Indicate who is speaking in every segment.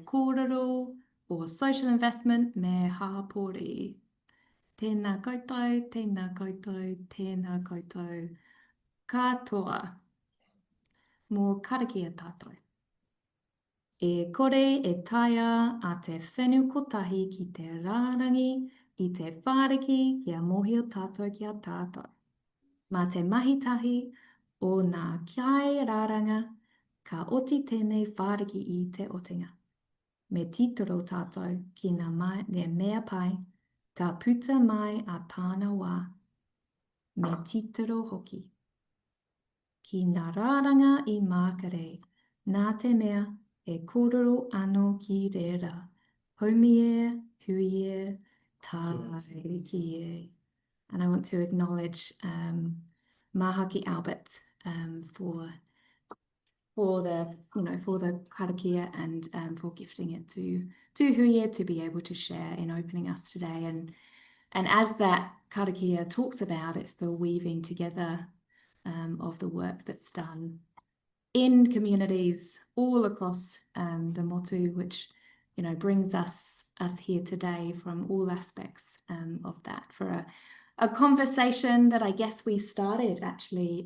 Speaker 1: kōrero or social investment me hapori. Tēnā koutou, tēnā koutou, tēnā koutou, katoa, mō karakia tātou. E kore e taia a te whenu kotahi ki te rārangi I te whāriki kia mohi o tātou ki a tātou. Mā te mahitahi o ngā kiai rāranga, ka oti tēnei whāriki I te otinga. Me titoro tātou ki ngā mea pai, ka puta mai a tāna wā. Me titoro hoki. Ki ngā rāranga I mākare, nā te mea e kōrero anō ki reira. Hui E, tai ki E. And I want to acknowledge Mahaki Albert for the karakia and for gifting it to Hui E to be able to share in opening us today. And as that karakia talks about, it's the weaving together of the work that's done in communities all across the motu, which brings us here today from all aspects of that for a conversation that I guess we started actually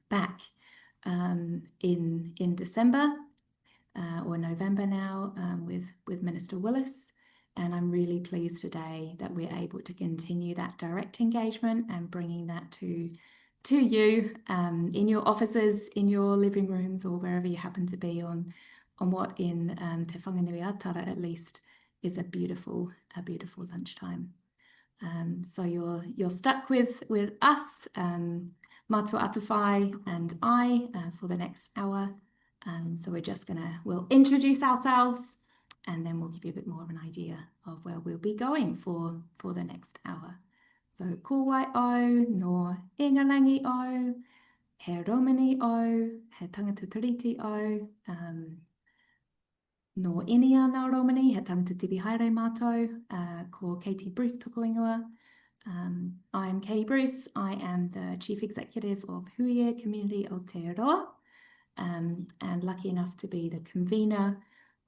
Speaker 1: back in December or November now with Minister Willis. And I'm really pleased today that we're able to continue that direct engagement and bringing that to you in your offices, in your living rooms, or wherever you happen to be on what in Te Whanganui Atara at least is a beautiful lunchtime. So you're stuck with us, Matua Atawhai and I for the next hour. So we'll introduce ourselves and then we'll give you a bit more of an idea of where we'll be going for the next hour. So kōwai au, no ingarangi au, he romani au, he tangata tiriti au, no inia nā romani, he tangata Atawhai Matua, ko Katie Bruce toko ingoa. I am Katie Bruce. I am the Chief Executive of Hui E Community Aotearoa, and lucky enough to be the convener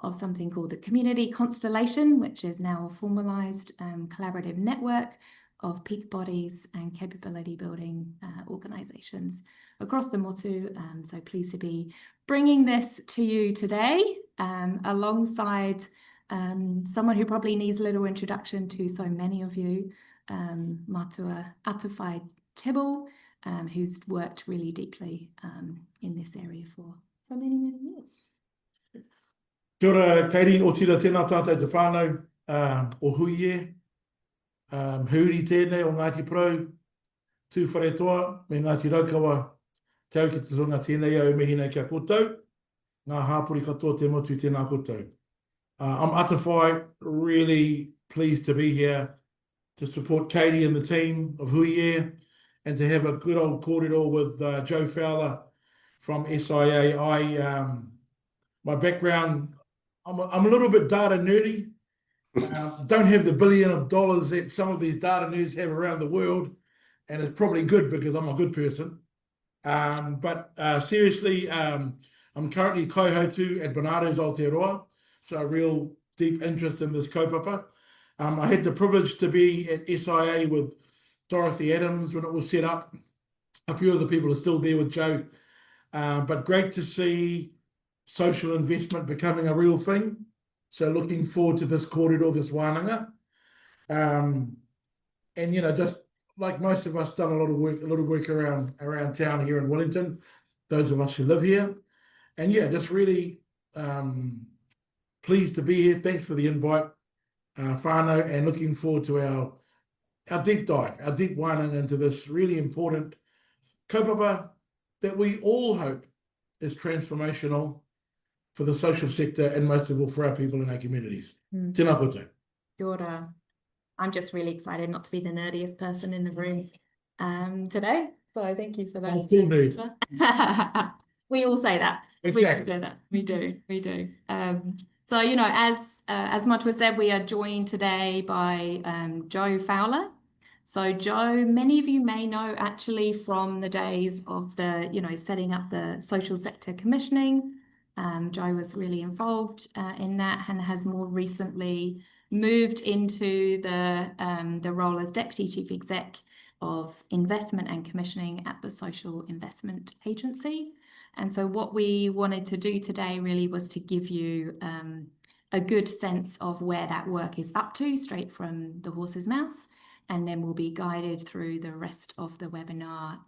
Speaker 1: of something called the Community Constellation, which is now a formalised collaborative network of peak bodies and capability building organisations across the motu. So pleased to be bringing this to you today alongside someone who probably needs a little introduction to so many of you, Matua Atawhai Tibble, who's worked really deeply in this area for many, many years.
Speaker 2: Kia ora, Katie, o tira tēnā tātou te whānau o Hui E. Huri tēnei o Ngāti Porou, tū whare toa, me Ngāti Raukawa, tau ki te tonga tēnei au mehina kia koutou, ngā hāpuri katoa te motu tēnā koutou. I'm Atawhai, really pleased to be here to support Katie and the team of Hui E and to have a good old kōrero with Joe Fowler from SIA. My background, I'm a little bit data nerdy. Don't have the $1 billion that some of these data nerds have around the world, and it's probably good because I'm a good person. But seriously, I'm currently Kaihautu at Barnardos Aotearoa, so a real deep interest in this kaupapa. I had the privilege to be at SIA with Dorothy Adams when it was set up. A few of the people are still there with Joe, but great to see social investment becoming a real thing. So looking forward to this kōrero, this wānanga. And, just like most of us, done a lot of work around town here in Wellington, those of us who live here. And just really pleased to be here. Thanks for the invite, whānau, and looking forward to our deep dive, our deep wānanga into this really important kaupapa that we all hope is transformational for the social sector and most of all for our people in our communities. Tēnā koutou.
Speaker 1: Kia ora. I'm just really excited not to be the nerdiest person in the room today. So thank you for that.
Speaker 2: Oh, full nerd.
Speaker 1: We all say that.
Speaker 2: Exactly.
Speaker 1: We do. So, as Matua said, we are joined today by Joe Fowler. So Joe, many of you may know actually from the days of the, setting up the social sector commissioning Joe was really involved in that and has more recently moved into the role as Deputy Chief Exec of Investment and Commissioning at the Social Investment Agency. And so what we wanted to do today really was to give you a good sense of where that work is up to, straight from the horse's mouth. And then we'll be guided through the rest of the webinar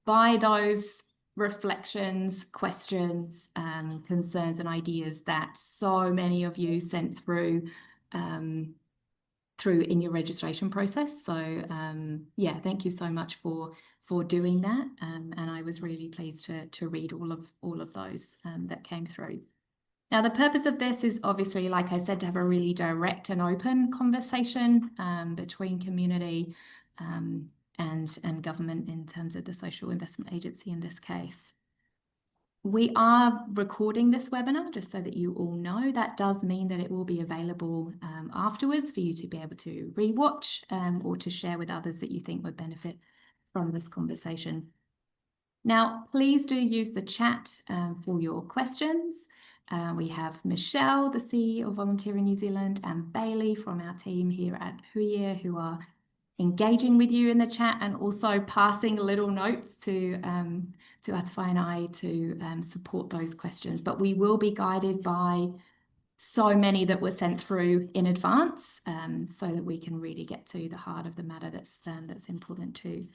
Speaker 1: by those reflections, questions, concerns and ideas that so many of you sent through in your registration process. So yeah, thank you so much for doing that. And I was really pleased to read all of those that came through. Now, the purpose of this is obviously, like I said, to have a really direct and open conversation between community and government in terms of the Social Investment Agency in this case. We are recording this webinar, just so that you all know. That does mean that it will be available afterwards for you to be able to rewatch or to share with others that you think would benefit from this conversation. Now, please do use the chat for your questions. We have Michelle, the CEO of Volunteering New Zealand, and Bailey from our team here at Hui E, who are engaging with you in the chat and also passing little notes to Atawhai and I to support those questions. But we will be guided by so many that were sent through in advance so that we can really get to the heart of the matter that's important to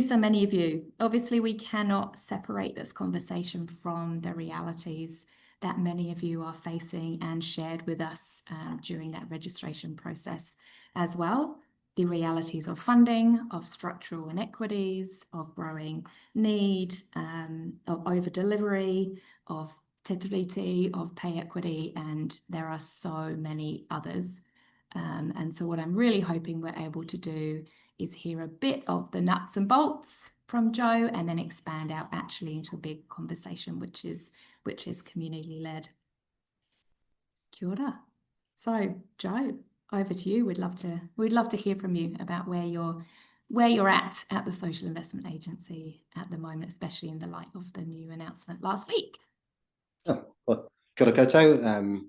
Speaker 1: so many of you. Obviously, we cannot separate this conversation from the realities that many of you are facing and shared with us during that registration process as well. The realities of funding, of structural inequities, of growing need, of over-delivery, of te tiriti, of pay equity, and there are so many others. And so what I'm really hoping we're able to do is hear a bit of the nuts and bolts from Joe and then expand out actually into a big conversation, which is community-led. Kia ora. So, Joe, over to you. We'd love to hear from you about where you're at the Social Investment Agency at the moment, especially in the light of the new announcement last week.
Speaker 3: Oh, well, kia ora koutou.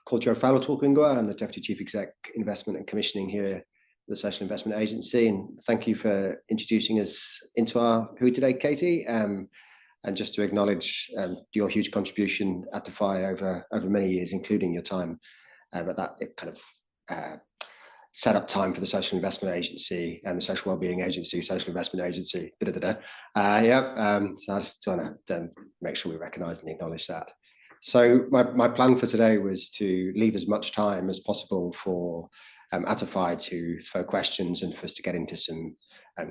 Speaker 3: Called Joe Fowler talking. I'm the Deputy Chief Exec Investment and Commissioning here at the Social Investment Agency, and thank you for introducing us into our Hui today, Katie. And just to acknowledge your huge contribution at Atawhai over many years, including your time at that kind of set up time for the Social Investment Agency and the Social Wellbeing Agency, Social Investment Agency. So I just want to make sure we recognise and acknowledge that. So my plan for today was to leave as much time as possible for Atawhai to throw questions and for us to get into some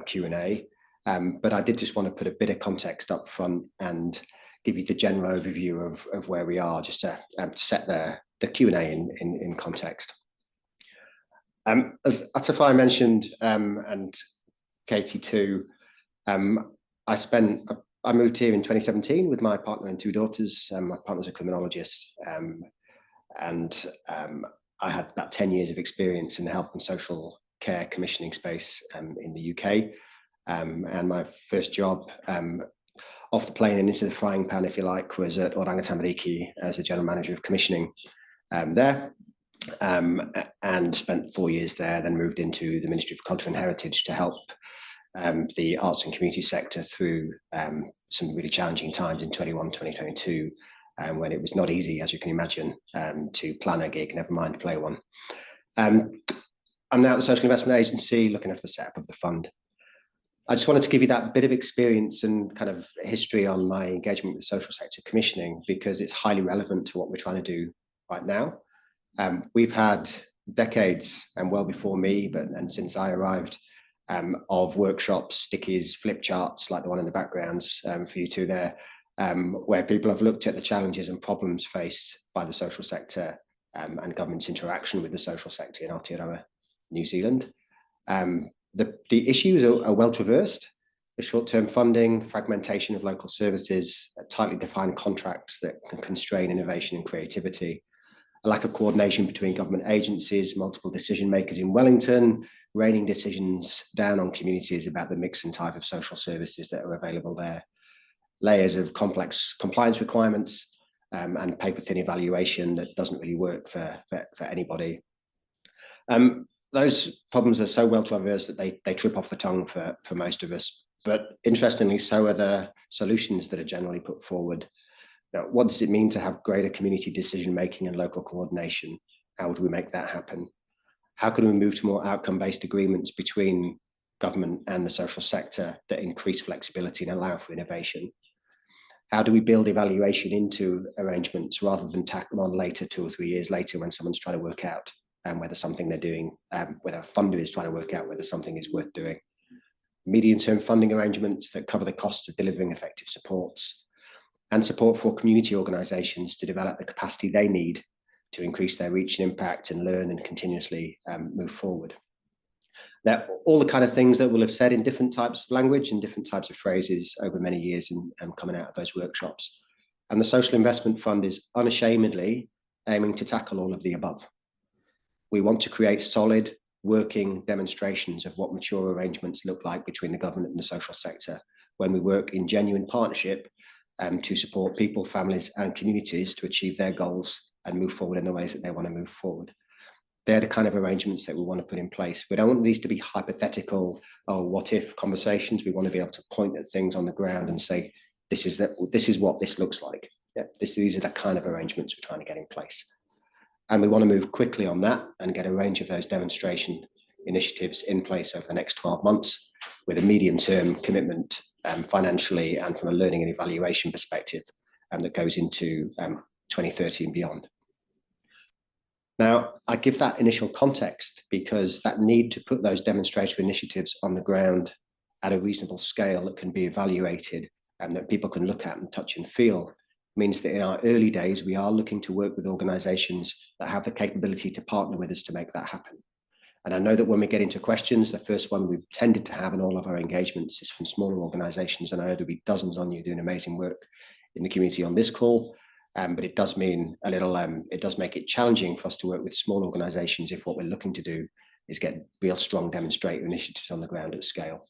Speaker 3: Q&A. But I did just want to put a bit of context up front and give you the general overview of where we are, just to set the Q&A in context. As Atawhai mentioned, and Katie too, I moved here in 2017 with my partner and two daughters. My partner's a criminologist, and I had about 10 years of experience in the health and social care commissioning space in the UK. And my first job off the plane and into the frying pan, if you like, was at Oranga Tamariki as the general manager of commissioning there, and spent 4 years there, then moved into the Ministry of Culture and Heritage to help the arts and community sector through some really challenging times in 2022, when it was not easy, as you can imagine, to plan a gig, never mind play one. I'm now at the Social Investment Agency looking at the setup of the fund. I just wanted to give you that bit of experience and kind of history on my engagement with social sector commissioning, because it's highly relevant to what we're trying to do right now. We've had decades, and well before me, and since I arrived, of workshops, stickies, flip charts like the one in the backgrounds for you two there, where people have looked at the challenges and problems faced by the social sector and government's interaction with the social sector in Aotearoa, New Zealand. The issues are well traversed: the short-term funding, fragmentation of local services, tightly defined contracts that can constrain innovation and creativity, a lack of coordination between government agencies, multiple decision makers in Wellington, raining decisions down on communities about the mix and type of social services that are available there, layers of complex compliance requirements, and paper-thin evaluation that doesn't really work for anybody. Those problems are so well traversed that they trip off the tongue for most of us. But interestingly, so are the solutions that are generally put forward. Now, what does it mean to have greater community decision-making and local coordination? How would we make that happen? How can we move to more outcome-based agreements between government and the social sector that increase flexibility and allow for innovation? How do we build evaluation into arrangements rather than tack them on later, 2 or 3 years later, when someone's trying to work out whether something they're doing, whether a funder is trying to work out whether something is worth doing? Medium-term funding arrangements that cover the cost of delivering effective supports, and support for community organisations to develop the capacity they need to increase their reach and impact and learn and continuously move forward. They're all the kind of things that we'll have said in different types of language and different types of phrases over many years and coming out of those workshops. And the Social Investment Fund is unashamedly aiming to tackle all of the above. We want to create solid, working demonstrations of what mature arrangements look like between the government and the social sector when we work in genuine partnership to support people, families and communities to achieve their goals and move forward in the ways that they want to move forward. They're the kind of arrangements that we want to put in place. We don't want these to be hypothetical or what if conversations. We want to be able to point at things on the ground and say, this is what this looks like. Yeah, these are the kind of arrangements we're trying to get in place. And we want to move quickly on that and get a range of those demonstration initiatives in place over the next 12 months with a medium-term commitment financially and from a learning and evaluation perspective that goes into 2030 and beyond. Now, I give that initial context because that need to put those demonstration initiatives on the ground at a reasonable scale that can be evaluated and that people can look at and touch and feel means that in our early days, we are looking to work with organisations that have the capability to partner with us to make that happen. And I know that when we get into questions, the first one we've tended to have in all of our engagements is from smaller organisations. And I know there'll be dozens on you doing amazing work in the community on this call. But it does mean a little, it does make it challenging for us to work with small organisations if what we're looking to do is get real strong demonstrator initiatives on the ground at scale.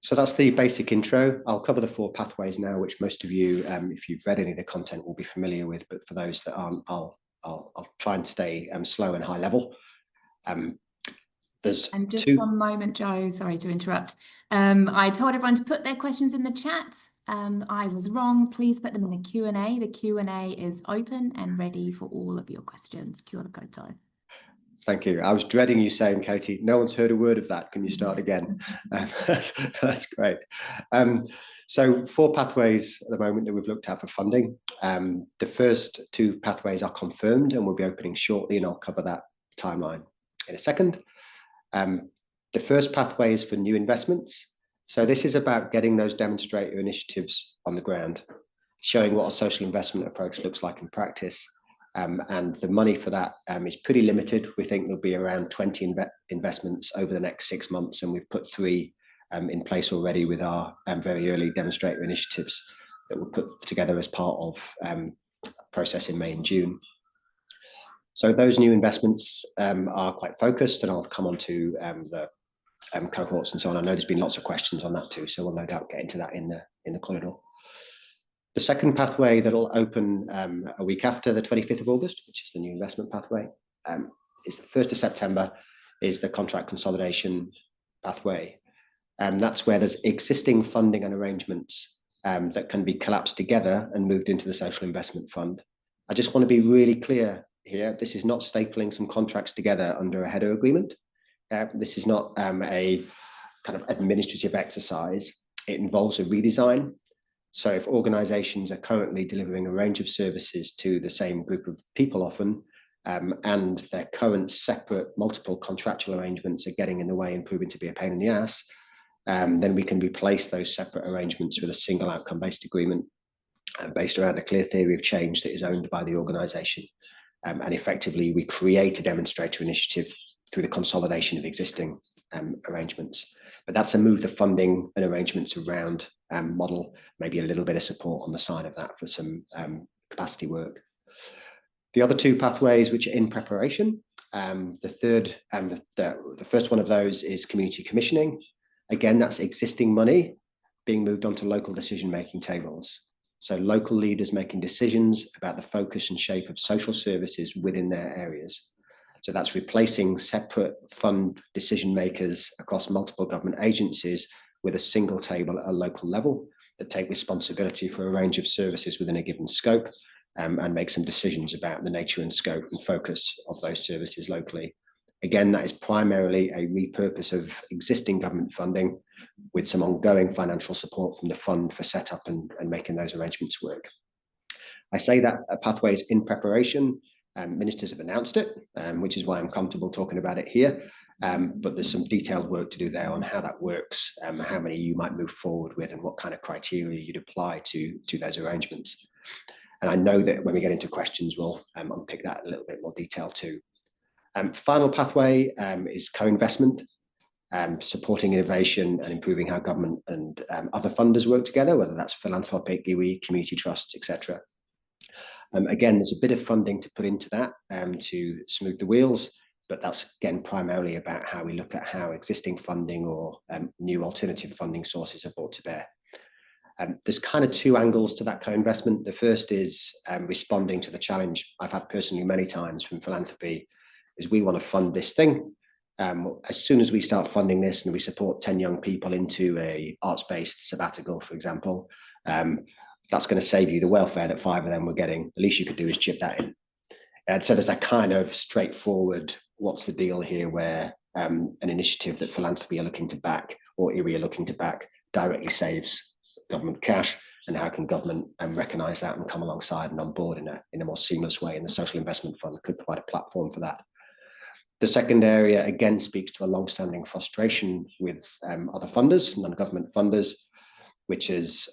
Speaker 3: So that's the basic intro. I'll cover the 4 pathways now, which most of you, if you've read any of the content, will be familiar with. But for those that aren't, I'll try and stay slow and high level. There's
Speaker 1: and just 1 moment, Joe, sorry to interrupt. I told everyone to put their questions in the chat. I was wrong. Please put them in the Q&A. The Q&A is open and ready for all of your questions. Kia ora koutou.
Speaker 3: Thank you. I was dreading you saying, Katie, no one's heard a word of that. Can you start again? That's great. So 4 pathways at the moment that we've looked at for funding. The first 2 pathways are confirmed and will be opening shortly, and I'll cover that timeline in a second. The first pathway is for new investments. So this is about getting those demonstrator initiatives on the ground, showing what a social investment approach looks like in practice. And the money for that is pretty limited. We think there'll be around 20 investments over the next 6 months, and we've put 3 in place already with our very early demonstrator initiatives that we'll put together as part of a process in May and June. So those new investments are quite focused, and I'll come on to the cohorts and so on. I know there's been lots of questions on that too, so we'll no doubt get into that in the corridor. The second pathway that'll open a week after the 25th of August, which is the new investment pathway, is the 1st of September, is the contract consolidation pathway. That's where there's existing funding and arrangements that can be collapsed together and moved into the Social Investment Fund. I just want to be really clear here. This is not stapling some contracts together under a header agreement. This is not a kind of administrative exercise. It involves a redesign. So if organisations are currently delivering a range of services to the same group of people often, and their current separate multiple contractual arrangements are getting in the way and proving to be a pain in the ass, then we can replace those separate arrangements with a single outcome-based agreement based around a clear theory of change that is owned by the organisation. And effectively, we create a demonstrator initiative through the consolidation of existing arrangements. But that's a move the funding and arrangements around model, maybe a little bit of support on the side of that for some capacity work. The other 2 pathways which are in preparation, the third and the first one of those is community commissioning. Again, that's existing money being moved onto local decision-making tables. So local leaders making decisions about the focus and shape of social services within their areas. So that's replacing separate fund decision makers across multiple government agencies with a single table at a local level that take responsibility for a range of services within a given scope, and make some decisions about the nature and scope and focus of those services locally. Again, that is primarily a repurpose of existing government funding with some ongoing financial support from the fund for setup and making those arrangements work. I say that a pathway is in preparation. Ministers have announced it, which is why I'm comfortable talking about it here. But there's some detailed work to do there on how that works, how many you might move forward with, and what kind of criteria you'd apply to those arrangements. And I know that when we get into questions, we'll unpick that in a little bit more detail too. Final pathway is co-investment, supporting innovation and improving how government and other funders work together, whether that's philanthropic, iwi, community trusts, etc. Again, there's a bit of funding to put into that to smooth the wheels, but that's again primarily about how we look at how existing funding or new alternative funding sources are brought to bear. There's kind of two angles to that co-investment. The first is responding to the challenge I've had personally many times from philanthropy, is we want to fund this thing. As soon as we start funding this and we support 10 young people into a arts-based sabbatical, for example, that's going to save you the welfare that 5 of them were getting. The least you could do is chip that in. And so there's a kind of straightforward, what's the deal here, where an initiative that philanthropy are looking to back or IRI are looking to back directly saves government cash, and how can government recognise that and come alongside and on board in a more seamless way, and the Social Investment Fund could provide a platform for that. The second area again speaks to a long-standing frustration with other funders, non-government funders, which is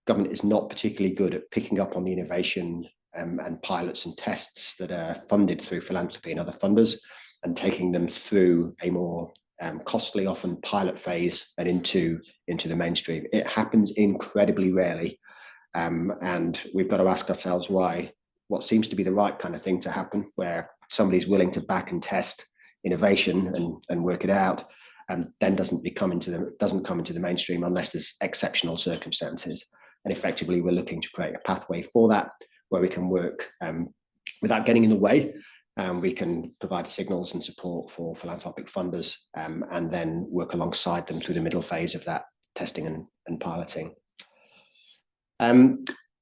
Speaker 3: government is not particularly good at picking up on the innovation and pilots and tests that are funded through philanthropy and other funders, and taking them through a more costly, often pilot phase and into the mainstream. It happens incredibly rarely, and we've got to ask ourselves why. What seems to be the right kind of thing to happen, where somebody's willing to back and test innovation and work it out, and then doesn't come into the mainstream unless there's exceptional circumstances. And effectively, we're looking to create a pathway for that, where we can work without getting in the way. We can provide signals and support for philanthropic funders, and then work alongside them through the middle phase of that testing and piloting.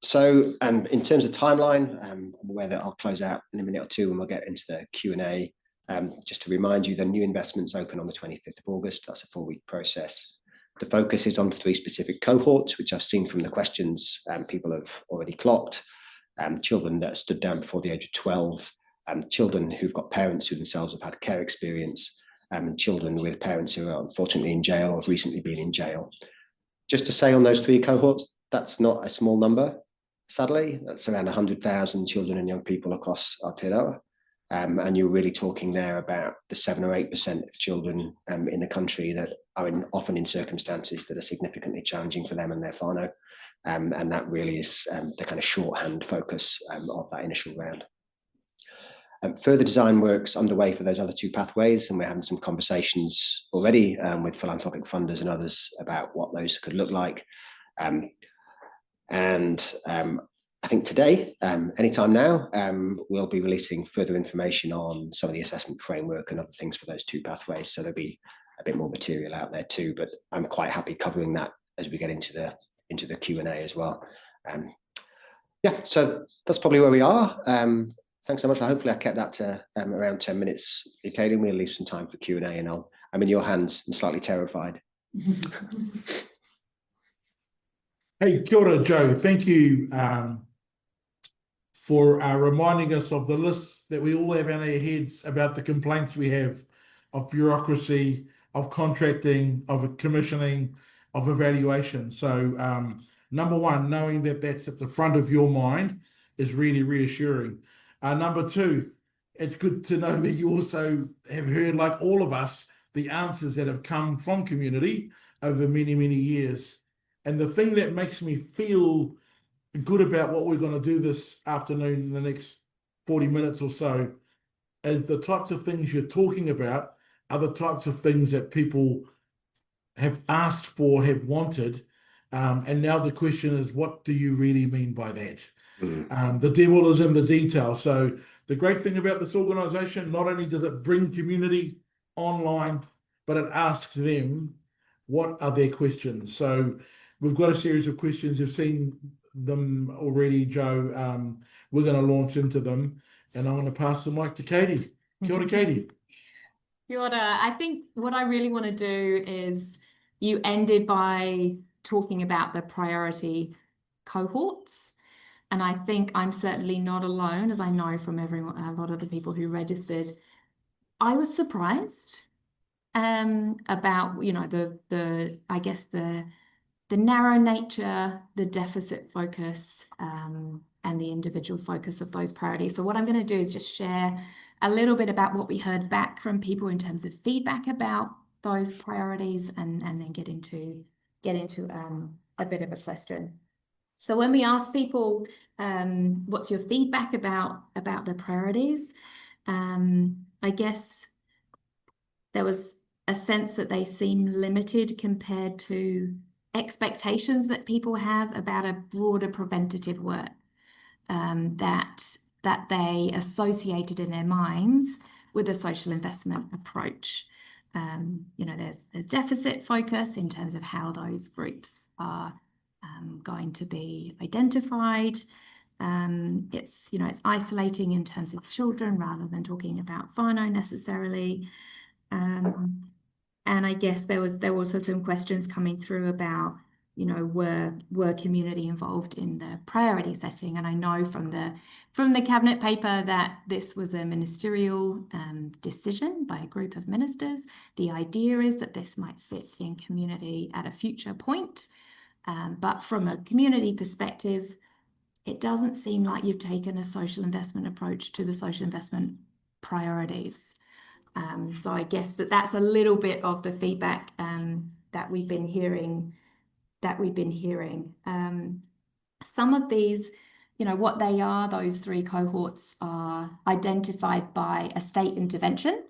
Speaker 3: So in terms of timeline, I'm aware that I'll close out in a minute or two and we'll get into the Q&A. Just to remind you, the new investments open on the 25th of August. That's a 4-week process. The focus is on 3 specific cohorts, which I've seen from the questions people have already clocked. Children that stood down before the age of 12, children who've got parents who themselves have had care experience, and children with parents who are unfortunately in jail or have recently been in jail. Just to say on those 3 cohorts, that's not a small number. Sadly, that's around 100,000 children and young people across Aotearoa. And you're really talking there about the 7 or 8% of children in the country that are often in circumstances that are significantly challenging for them and their whānau. And that really is the kind of shorthand focus of that initial round. Further design work's underway for those other 2 pathways, and we're having some conversations already with philanthropic funders and others about what those could look like. I think today, anytime now, we'll be releasing further information on some of the assessment framework and other things for those 2 pathways. So there'll be a bit more material out there too, but I'm quite happy covering that as we get into the Q&A as well. Yeah, so that's probably where we are. Thanks so much. Hopefully I kept that to around 10 minutes for you, Katie. We'll leave some time for Q&A, and I'm in your hands and slightly terrified.
Speaker 2: Hey, kia ora, Joe. Thank you for reminding us of the lists that we all have in our heads about the complaints we have of bureaucracy, of contracting, of commissioning, of evaluation. So number one, knowing that that's at the front of your mind is really reassuring. Number 2, it's good to know that you also have heard, like all of us, the answers that have come from community over many, many years. And the thing that makes me feel good about what we're going to do this afternoon in the next 40 minutes or so is the types of things you're talking about are the types of things that people have asked for, have wanted, And now the question is, what do you really mean by that? The devil is in the detail. So the great thing about this organisation, not only does it bring community online, but it asks them, what are their questions? So we've got a series of questions. You've seen them already, Joe. We're going to launch into them, and I'm going to pass the mic to Katie. Kia ora, Katie.
Speaker 1: Kia ora. I think what I really want to do is, you ended by talking about the priority cohorts. And I think I'm certainly not alone, as I know from everyone, a lot of the people who registered. I was surprised about, you know, I guess the narrow nature, the deficit focus, and the individual focus of those priorities. So what I'm going to do is just share a little bit about what we heard back from people in terms of feedback about those priorities, and then get into a bit of a question. So when we ask people, what's your feedback about the priorities? I guess there was a sense that they seem limited compared to expectations that people have about a broader preventative work that they associated in their minds with a social investment approach. You know, there's deficit focus in terms of how those groups are going to be identified. It's, you know, it's isolating in terms of children rather than talking about whānau necessarily. And I guess there were also some questions coming through about, you know, were community involved in the priority setting? And I know from the cabinet paper that this was a ministerial decision by a group of ministers. The idea is that this might sit in community at a future point. But from a community perspective, it doesn't seem like you've taken a social investment approach to the social investment priorities. So I guess that's a little bit of the feedback that we've been hearing. Some of these, you know, what they are, those three cohorts are identified by a state intervention.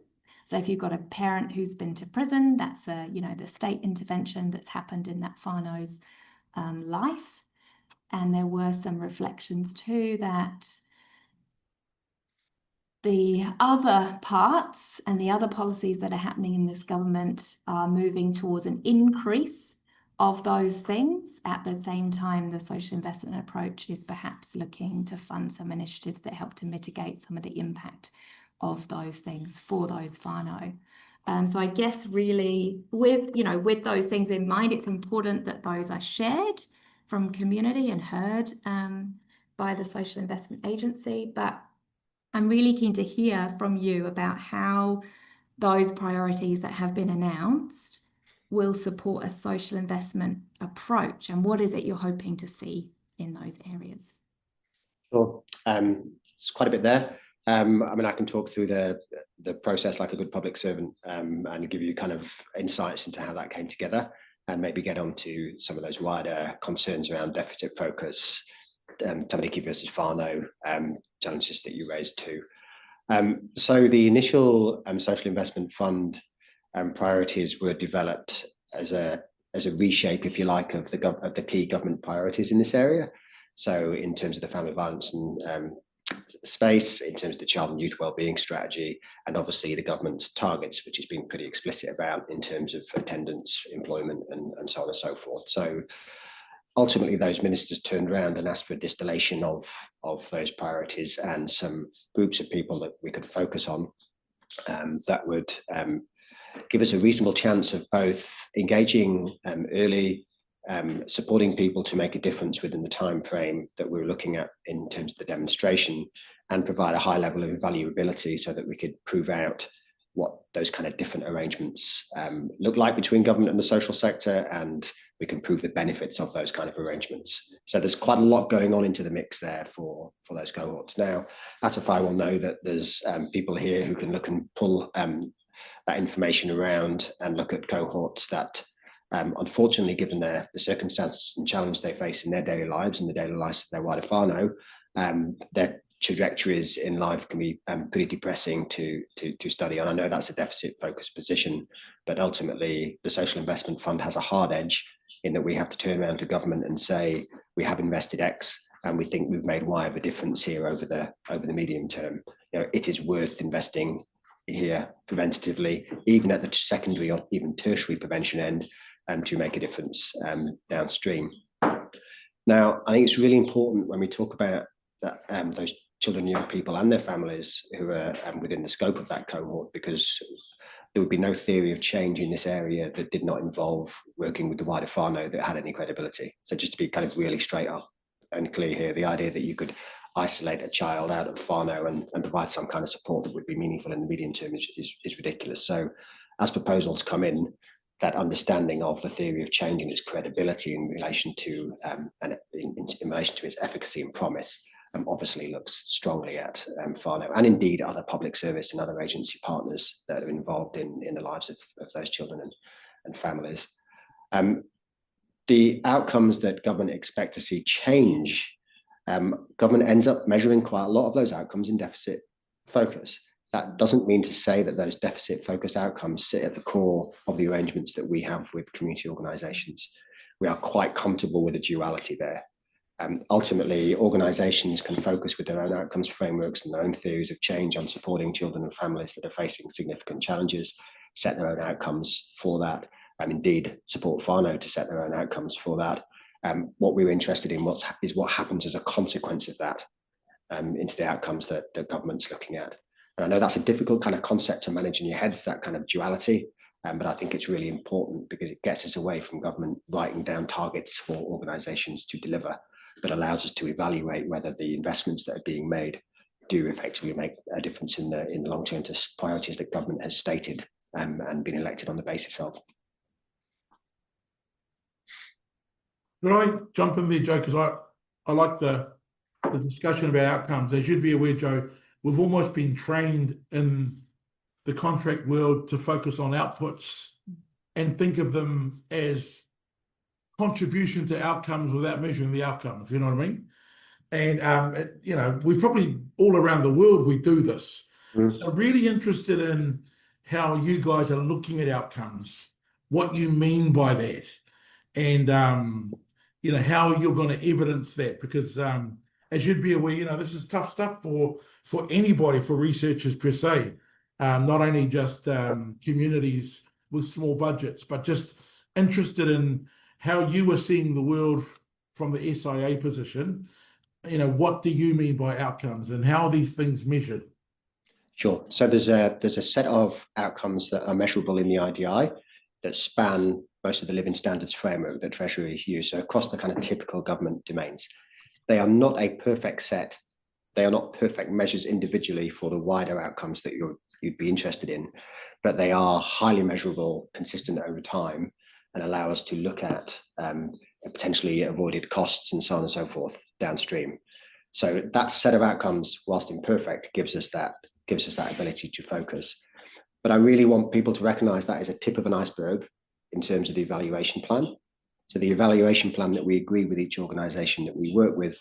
Speaker 1: So if you've got a parent who's been to prison, that's the state intervention that's happened in that whānau's life. And there were some reflections too that the other parts and the other policies that are happening in this government are moving towards an increase of those things. At the same time, the social investment approach is perhaps looking to fund some initiatives that help to mitigate some of the impact of those things for those whānau. So I guess really with those things in mind, it's important that those are shared from community and heard by the Social Investment Agency. But I'm really keen to hear from you about how those priorities that have been announced will support a social investment approach, and what is it you're hoping to see in those areas?
Speaker 3: Sure. It's quite a bit there. I mean, I can talk through the process like a good public servant and give you kind of insights into how that came together, and maybe get on to some of those wider concerns around deficit focus, tamariki versus whānau challenges that you raised too. So the initial social investment fund priorities were developed as a reshape, if you like, of the key government priorities in this area. So in terms of the family violence and space, in terms of the child and youth wellbeing strategy, and obviously the government's targets, which has been pretty explicit about in terms of attendance, employment, and so on and so forth. So ultimately, those ministers turned around and asked for a distillation of those priorities and some groups of people that we could focus on that would give us a reasonable chance of both engaging early, supporting people to make a difference within the time frame that we were looking at in terms of the demonstration, and provide a high level of valuability so that we could prove out what those kind of different arrangements look like between government and the social sector, and we can prove the benefits of those kind of arrangements. So there's quite a lot going on into the mix there for those cohorts. Now, Atawhai will know that there's people here who can look and pull that information around and look at cohorts that unfortunately, given the circumstances and challenge they face in their daily lives and the daily lives of their wider whānau, their trajectories in life can be pretty depressing to study. And I know that's a deficit focused position, but ultimately the social investment fund has a hard edge in that we have to turn around to government and say, we have invested X and we think we've made Y of a difference here over the medium term. You know, it is worth investing here preventatively, even at the secondary or even tertiary prevention end, to make a difference downstream. Now, I think it's really important when we talk about that, those children, young people and their families who are within the scope of that cohort, because there would be no theory of change in this area that did not involve working with the wider whānau that had any credibility. So just to be kind of really straight up and clear here, the idea that you could isolate a child out of whānau and provide some kind of support that would be meaningful in the medium term is ridiculous. So as proposals come in, that understanding of the theory of change and its credibility in relation to in relation to its efficacy and promise obviously looks strongly at whānau and indeed other public service and other agency partners that are involved in the lives of those children and families. The outcomes that government expect to see change, government ends up measuring quite a lot of those outcomes in deficit focus. That doesn't mean to say that those deficit focused outcomes sit at the core of the arrangements that we have with community organisations. We are quite comfortable with the duality there. Ultimately, organisations can focus with their own outcomes frameworks and their own theories of change on supporting children and families that are facing significant challenges, set their own outcomes for that, and indeed support whānau to set their own outcomes for that. What we're interested in is what happens as a consequence of that into the outcomes that the government's looking at. And I know that's a difficult kind of concept to manage in your heads, that kind of duality, but I think it's really important because it gets us away from government writing down targets for organisations to deliver, but allows us to evaluate whether the investments that are being made do effectively make a difference in the long term to priorities that government has stated and been elected on the basis of.
Speaker 2: Can I jump in there, Joe? Because I like the discussion about outcomes. As you'd be aware, Joe, we've almost been trained in the contract world to focus on outputs and think of them as contribution to outcomes without measuring the outcome, if you know what I mean. And, you know, we probably all around the world, we do this. So really interested in how you guys are looking at outcomes, what you mean by that, and, you know, how you're going to evidence that, because as you'd be aware, you know, this is tough stuff for anybody, for researchers per se, not only just communities with small budgets, but just interested in how you are seeing the world from the SIA position. You know, what do you mean by outcomes and how are these things measured?
Speaker 3: Sure. So there's a set of outcomes that are measurable in the IDI that span most of the living standards framework that Treasury use, so across the kind of typical government domains. They are not a perfect set. They are not perfect measures individually for the wider outcomes that you'd be interested in, but they are highly measurable, consistent over time, and allow us to look at potentially avoided costs and so on and so forth downstream. So that set of outcomes, whilst imperfect, gives us that ability to focus. But I really want people to recognise that as a tip of an iceberg in terms of the evaluation plan. So the evaluation plan that we agree with each organisation that we work with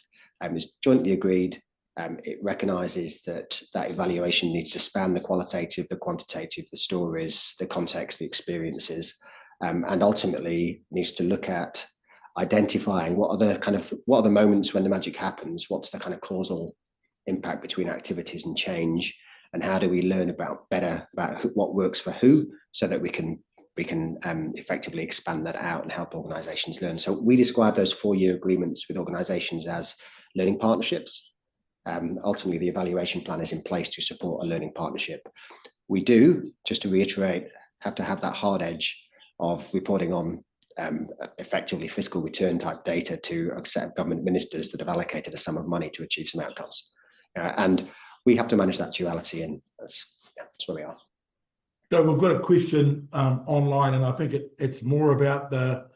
Speaker 3: is jointly agreed. It recognises that evaluation needs to span the qualitative, the quantitative, the stories, the context, the experiences, and ultimately needs to look at identifying what are the moments when the magic happens, what's the kind of causal impact between activities and change, and how do we learn about what works for who, so that we can effectively expand that out and help organisations learn. So we describe those 4-year agreements with organisations as learning partnerships. Ultimately, the evaluation plan is in place to support a learning partnership. We do, just to reiterate, have to have that hard edge of reporting on effectively fiscal return type data to a set of government ministers that have allocated a sum of money to achieve some outcomes. And we have to manage that duality, and that's where we are.
Speaker 2: So we've got a question online, and I think it's more about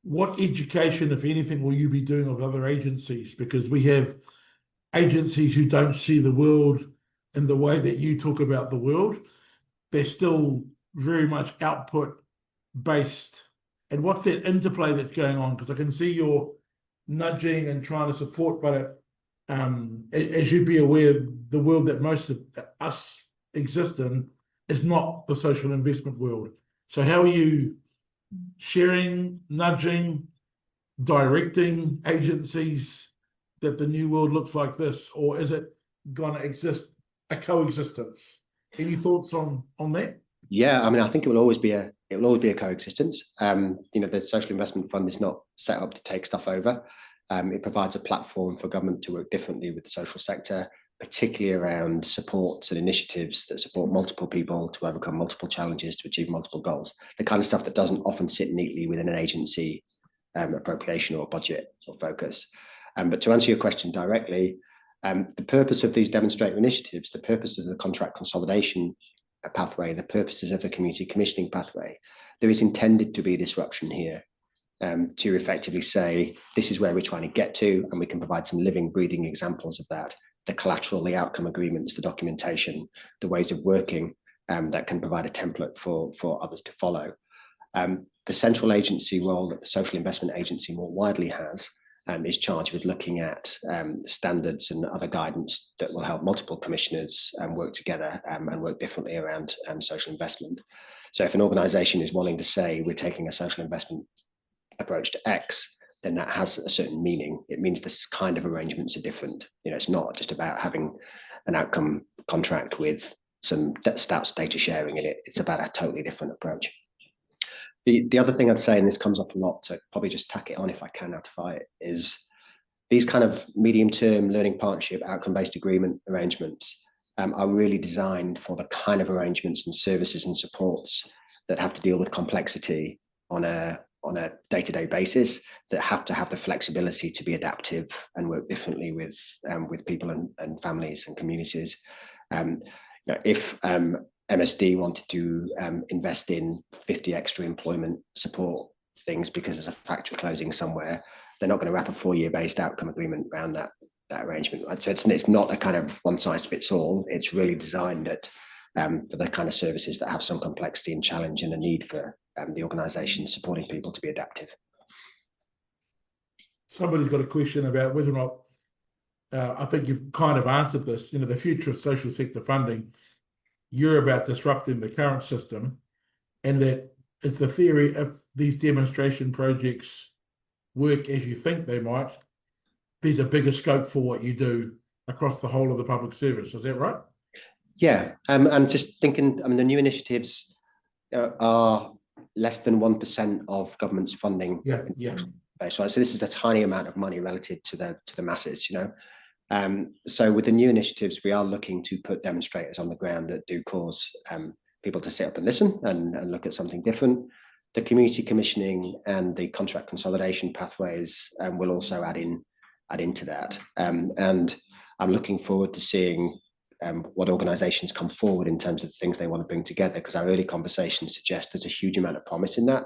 Speaker 2: what education, if anything, will you be doing of other agencies? Because we have agencies who don't see the world in the way that you talk about the world. They're still very much output based. And what's that interplay that's going on? Because I can see you're nudging and trying to support, but as you'd be aware, the world that most of us exist in is not the social investment world. So how are you sharing, nudging, directing agencies that the new world looks like this, or is it going to exist a coexistence? Any thoughts on that?
Speaker 3: Yeah, I mean, I think it will always be a coexistence. The Social Investment Fund is not set up to take stuff over. It provides a platform for government to work differently with the social sector, particularly around supports and initiatives that support multiple people to overcome multiple challenges to achieve multiple goals. The kind of stuff that doesn't often sit neatly within an agency appropriation or budget or focus. But to answer your question directly, the purpose of these demonstrator initiatives, the purpose of the contract consolidation pathway, the purposes of the community commissioning pathway, there is intended to be disruption here to effectively say, this is where we're trying to get to, and we can provide some living, breathing examples of that, the collateral, the outcome agreements, the documentation, the ways of working that can provide a template for others to follow. The central agency role that the Social Investment Agency more widely has is charged with looking at standards and other guidance that will help multiple commissioners work together and work differently around social investment. So if an organisation is wanting to say we're taking a social investment approach to X, then that has a certain meaning. It means this kind of arrangements are different. It's not just about having an outcome contract with some stats data sharing in it. It's about a totally different approach. The other thing I'd say, and this comes up a lot, so probably just tack it on if I can Atawhai it, is these kind of medium-term learning partnership outcome-based agreement arrangements are really designed for the kind of arrangements and services and supports that have to deal with complexity on a day-to-day basis, that have to have the flexibility to be adaptive and work differently with people and families and communities. If MSD wanted to invest in 50 extra employment support things because there's a factory closing somewhere, they're not going to wrap a 4-year based outcome agreement around that arrangement. So it's not a kind of one size fits all. It's really designed for the kind of services that have some complexity and challenge and a need for the organisation supporting people to be adaptive.
Speaker 2: Somebody's got a question about whether or not, I think you've kind of answered this, the future of social sector funding. You're about disrupting the current system, and that is the theory. If these demonstration projects work as you think they might, there's a bigger scope for what you do across the whole of the public service. Is that right? Yeah, and just thinking, the new initiatives are less than 1% of government's funding. Yeah. So this is a tiny amount of money relative to the masses, So with the new initiatives, we are looking to put demonstrators on the ground that do cause people to sit up and listen and look at something different. The community commissioning and the contract consolidation pathways will also add into that. And I'm looking forward to seeing what organisations come forward in terms of the things they want to bring together, because our early conversations suggest there's a huge amount of promise in that.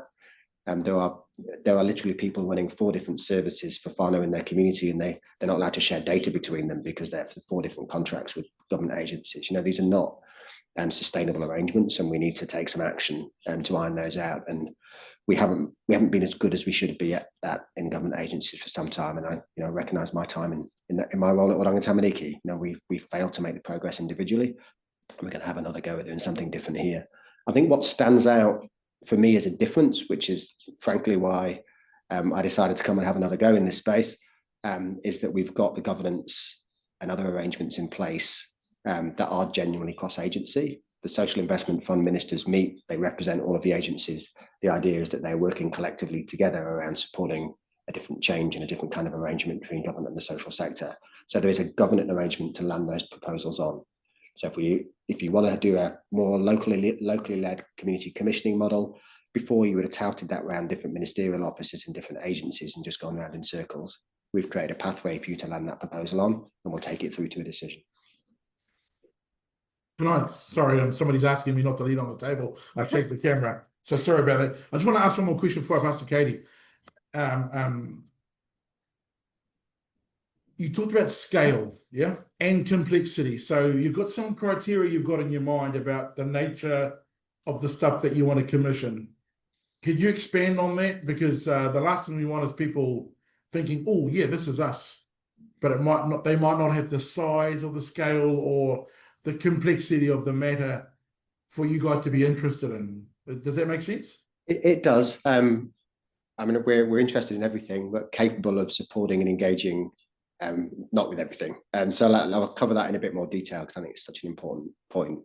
Speaker 2: There are literally people running 4 different services for whānau in their community, and they're not allowed to share data between them because they have 4 different contracts with government agencies. These are not sustainable arrangements, and we need to take some action to iron those out. And we haven't been as good as we should be at that in government agencies for some time. And I recognise my time in my role at Oranga Tamariki. We failed to make the progress individually, and we're going to have another go at doing something different here. I think what stands out for me as a difference, which is frankly why I decided to come and have another go in this space, is that we've got the governance and other arrangements in place that are genuinely cross-agency. The Social Investment Fund ministers meet, they represent all of the agencies. The idea is that they're working collectively together around supporting a different change and a different kind of arrangement between government and the social sector. So there is a government arrangement to land those proposals on. So if you want to do a more locally led community commissioning model, before you would have touted that around different ministerial offices and different agencies and just gone around in circles. We've created a pathway for you to land that proposal on, and we'll take it through to a decision. Sorry, somebody's asking me not to lean on the table. I checked the camera, so sorry about that. I just want to ask one more question before I pass to Katie. You talked about scale, yeah, and complexity. So you've got some criteria you've got in your mind about the nature of the stuff that you want to commission. Could you expand on that? Because the last thing we want is people thinking, oh, yeah, this is us. But they might not have the size or the scale or the complexity of the matter for you guys to be interested in. Does that make sense?
Speaker 3: It does. I mean, we're interested in everything, but capable of supporting and engaging, not with everything. And so I'll cover that in a bit more detail because I think it's such an important point.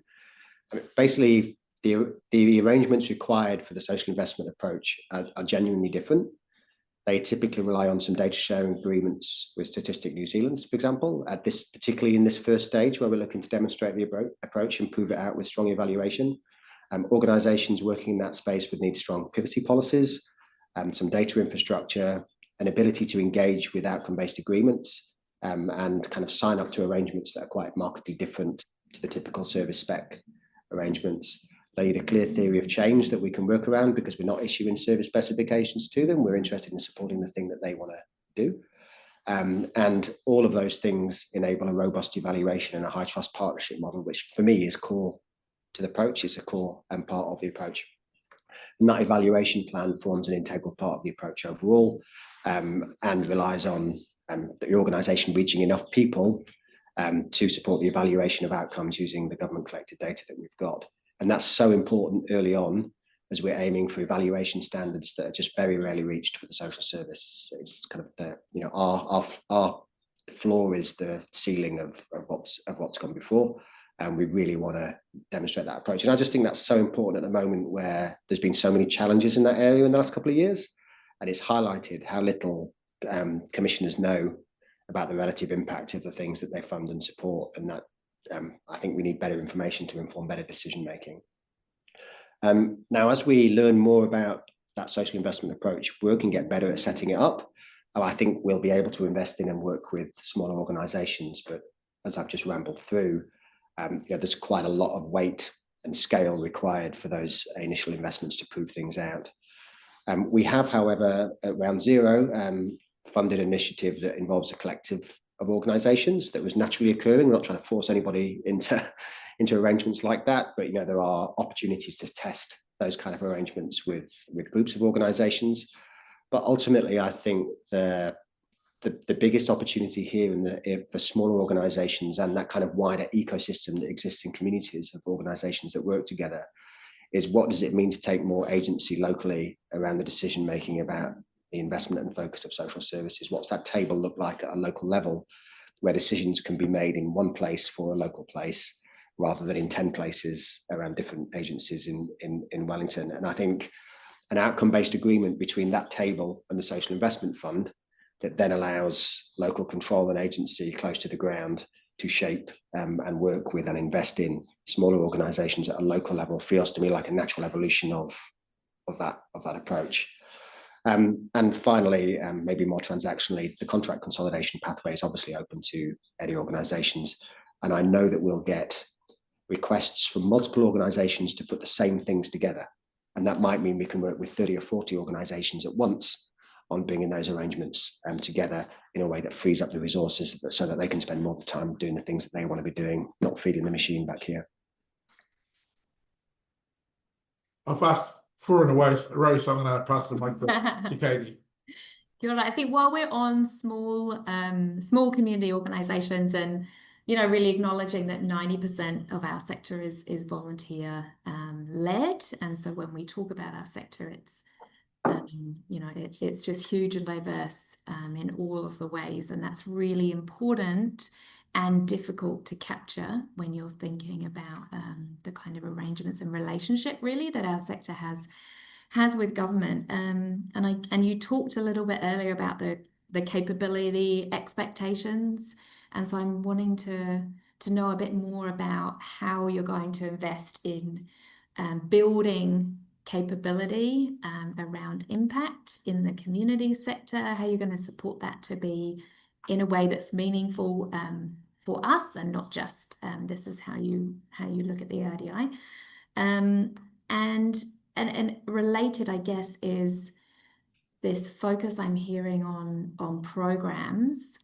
Speaker 3: I mean, basically, the arrangements required for the social investment approach are genuinely different. They typically rely on some data sharing agreements with Statistic New Zealand, for example, particularly in this first stage where we're looking to demonstrate the approach and prove it out with strong evaluation. Organisations working in that space would need strong privacy policies, some data infrastructure, an ability to engage with outcome-based agreements, and kind of sign up to arrangements that are quite markedly different to the typical service spec arrangements. They need a clear theory of change that we can work around because we're not issuing service specifications to them. We're interested in supporting the thing that they want to do. And all of those things enable a robust evaluation and a high trust partnership model, which for me is core to the approach. It's a core and part of the approach. And that evaluation plan forms an integral part of the approach overall, and relies on the organisation reaching enough people to support the evaluation of outcomes using the government collected data that we've got. And that's so important early on as we're aiming for evaluation standards that are just very rarely reached for the social service. It's kind of the, you know, our floor is the ceiling of what's gone before. And we really want to demonstrate that approach. And I just think that's so important at the moment where there's been so many challenges in that area in the last couple of years. And it's highlighted how little commissioners know about the relative impact of the things that they fund and support. And that I think we need better information to inform better decision making. Now, as we learn more about that social investment approach, we can get better at setting it up. I think we'll be able to invest in and work with smaller organisations. But as I've just rambled through, there's quite a lot of weight and scale required for those initial investments to prove things out. We have, however, at Round Zero, funded an initiative that involves a collective of organisations that was naturally occurring. We're not trying to force anybody into arrangements like that, but there are opportunities to test those kind of arrangements with groups of organisations. But ultimately, I think the biggest opportunity here for smaller organisations and that kind of wider ecosystem that exists in communities of organisations that work together is what does it mean to take more agency locally around the decision making about the investment and focus of social services? What's that table look like at a local level where decisions can be made in one place for a local place rather than in 10 places around different agencies in Wellington? And I think an outcome-based agreement between that table and the Social Investment Fund that then allows local control and agency close to the ground to shape and work with and invest in smaller organisations at a local level feels to me like a natural evolution of that approach. And finally, maybe more transactionally, the contract consolidation pathway is obviously open to any organisations. And I know that we'll get requests from multiple organisations to put the same things together. And that might mean we can work with 30 or 40 organisations at once on bringing those arrangements together in a way that frees up the resources so that they can spend more time doing the things that they want to be doing, not feeding the machine back here.
Speaker 2: I'll fast forward away, Rose. I'm going to pass the mic to Katie.
Speaker 1: I think while we're on small community organisations and really acknowledging that 90% of our sector is volunteer led, and so when we talk about our sector, it's it's just huge and diverse in all of the ways, and that's really important and difficult to capture when you're thinking about the kind of arrangements and relationship really that our sector has with government. And you talked a little bit earlier about the capability expectations, and so I'm wanting to know a bit more about how you're going to invest in building capability around impact in the community sector, how you're going to support that to be in a way that's meaningful for us and not just this is how you look at the RDI. And related, I guess, is this focus I'm hearing on programs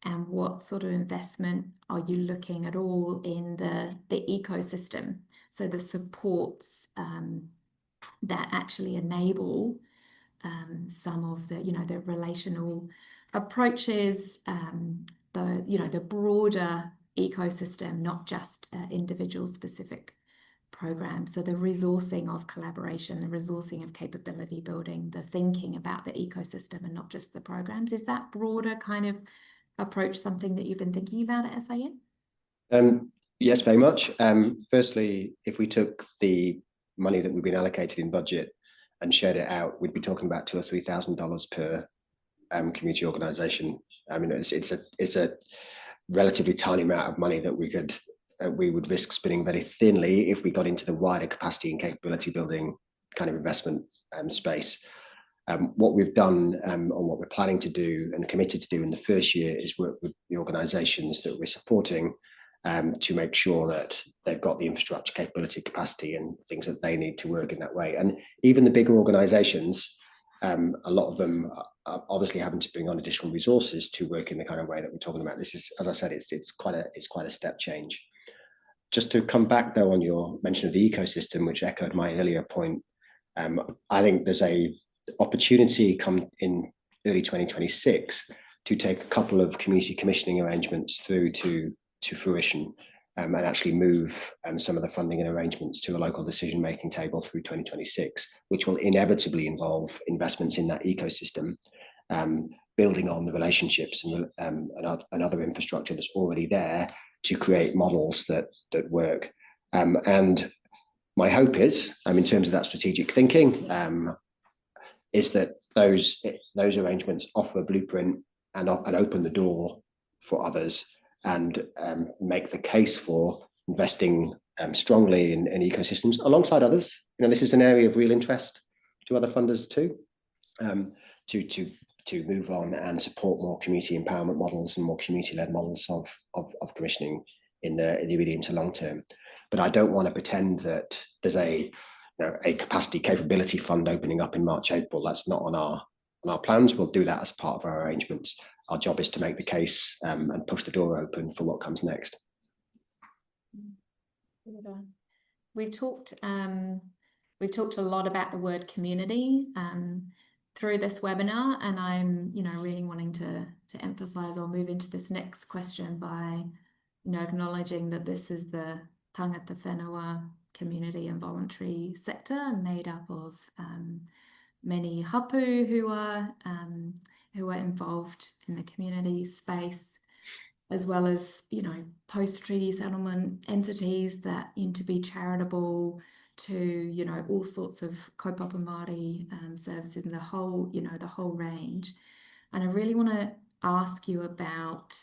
Speaker 1: and what sort of investment are you looking at all in the ecosystem, so the supports that actually enable some of the the relational approaches, the broader ecosystem, not just individual specific programs. So the resourcing of collaboration, the resourcing of capability building, the thinking about the ecosystem and not just the programs. Is that broader kind of approach something that you've been thinking about at SIN?
Speaker 3: Yes, very much. Firstly, if we took the money that we've been allocated in budget and shared it out, we'd be talking about $2,000 or $3,000 per community organisation. I mean, it's a relatively tiny amount of money that we would risk spinning very thinly if we got into the wider capacity and capability building kind of investment space. What we've done or what we're planning to do and committed to do in the first year is work with the organisations that we're supporting to make sure that they've got the infrastructure, capability, capacity, and things that they need to work in that way. And even the bigger organisations, a lot of them are obviously having to bring on additional resources to work in the kind of way that we're talking about. This is, as I said, it's quite a step change. Just to come back though on your mention of the ecosystem, which echoed my earlier point, I think there's a opportunity come in early 2026 to take a couple of community commissioning arrangements through to fruition and actually move some of the funding and arrangements to a local decision-making table through 2026, which will inevitably involve investments in that ecosystem, building on the relationships and other infrastructure that's already there to create models that work. And my hope is, in terms of that strategic thinking, is that those arrangements offer a blueprint and open the door for others and make the case for investing strongly in ecosystems alongside others. This is an area of real interest to other funders too, to move on and support more community empowerment models and more community-led models of commissioning in the medium to long term. But I don't want to pretend that there's a capacity capability fund opening up in March, April. That's not on our plans. We'll do that as part of our arrangements. Our job is to make the case and push the door open for what comes next.
Speaker 1: We've talked a lot about the word community through this webinar, and I'm really wanting to emphasize or move into this next question by acknowledging that this is the tangata whenua community and voluntary sector made up of many hapu who are involved in the community space, as well as post-treaty settlement entities that aim to be charitable, to all sorts of kaupapa Māori services and the whole range. And I really want to ask you about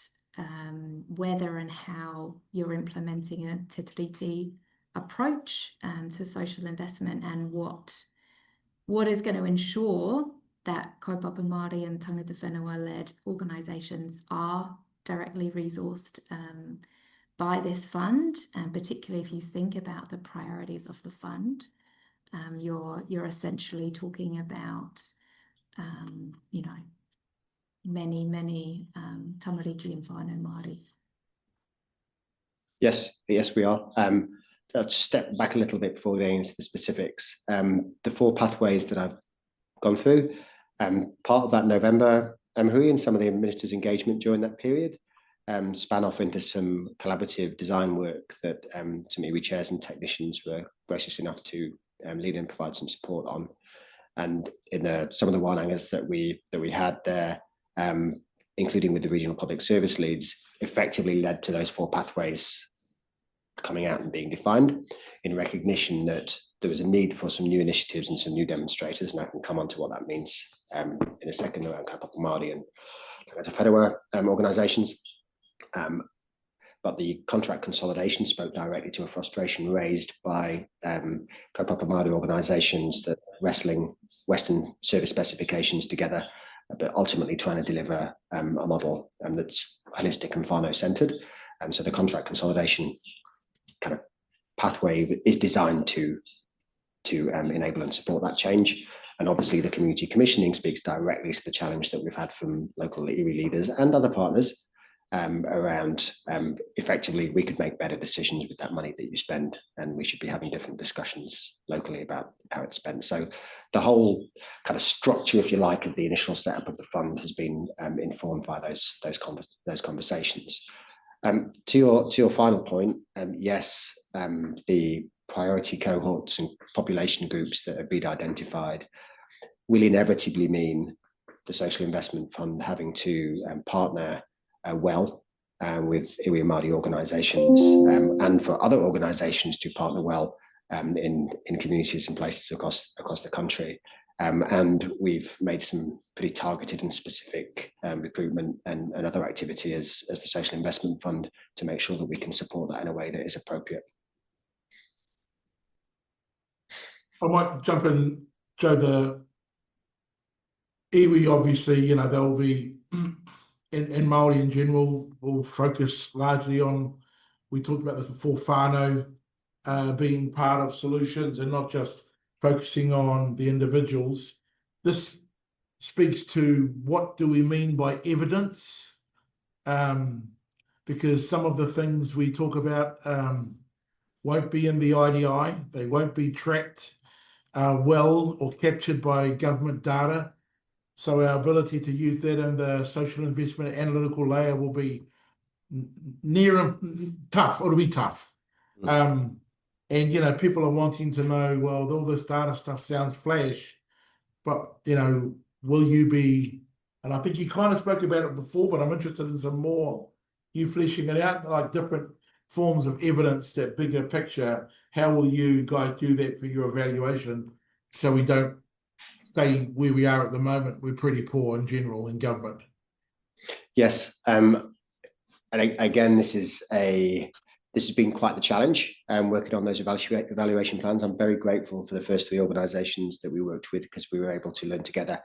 Speaker 1: whether and how you're implementing a te tiriti approach to social investment, and what is going to ensure that kaupapa Māori and tangata whenua-led organisations are directly resourced by this fund, and particularly if you think about the priorities of the fund, you're essentially talking about many tamariki and whānau Māori.
Speaker 3: Yes, we are. I'll just step back a little bit before getting into the specifics. The 4 pathways that I've gone through, part of that November Hui and some of the ministers' engagement during that period span off into some collaborative design work that some iwi chairs and technicians were gracious enough to lead and provide some support on. And in some of the wānangas that we had there, including with the regional public service leads, effectively led to those 4 pathways coming out and being defined, in recognition that there was a need for some new initiatives and some new demonstrators, and I can come on to what that means in a second around kaupapa Māori and tangata whenua organisations. But the contract consolidation spoke directly to a frustration raised by kaupapa Māori organisations that wrestling Western service specifications together, but ultimately trying to deliver a model that's holistic and whānau-centred. So the contract consolidation kind of pathway is designed to enable and support that change. And obviously the community commissioning speaks directly to the challenge that we've had from local iwi leaders and other partners around effectively we could make better decisions with that money that you spend, and we should be having different discussions locally about how it's spent. So the whole kind of structure, if you like, of the initial setup of the fund has been informed by those conversations. To your final point, yes, the priority cohorts and population groups that have been identified will inevitably mean the Social Investment Fund having to partner well with iwi and Māori organisations and for other organisations to partner well in communities and places across the country. And we've made some pretty targeted and specific recruitment and other activity as the Social Investment Fund to make sure that we can support that in a way that is appropriate.
Speaker 2: I might jump in, Joe. The iwi, obviously, you know, they'll be, in Māori in general, will focus largely on, we talked about this before, whānau being part of solutions and not just focusing on the individuals. This speaks to what do we mean by evidence, because some of the things we talk about won't be in the IDI, they won't be tracked well or captured by government data. So our ability to use that in the social investment analytical layer will be tough. It'll be tough. And, you know, people are wanting to know, well, all this data stuff sounds flash, but, you know, will you be, and I think you kind of spoke about it before, but I'm interested in some more, you fleshing it out, like different forms of evidence, that bigger picture. How will you guys do that for your evaluation so we don't stay where we are at the moment? We're pretty poor in general in government.
Speaker 3: Yes, and again, this has been quite the challenge, working on those evaluation plans. I'm very grateful for the first 3 organisations that we worked with, because we were able to learn together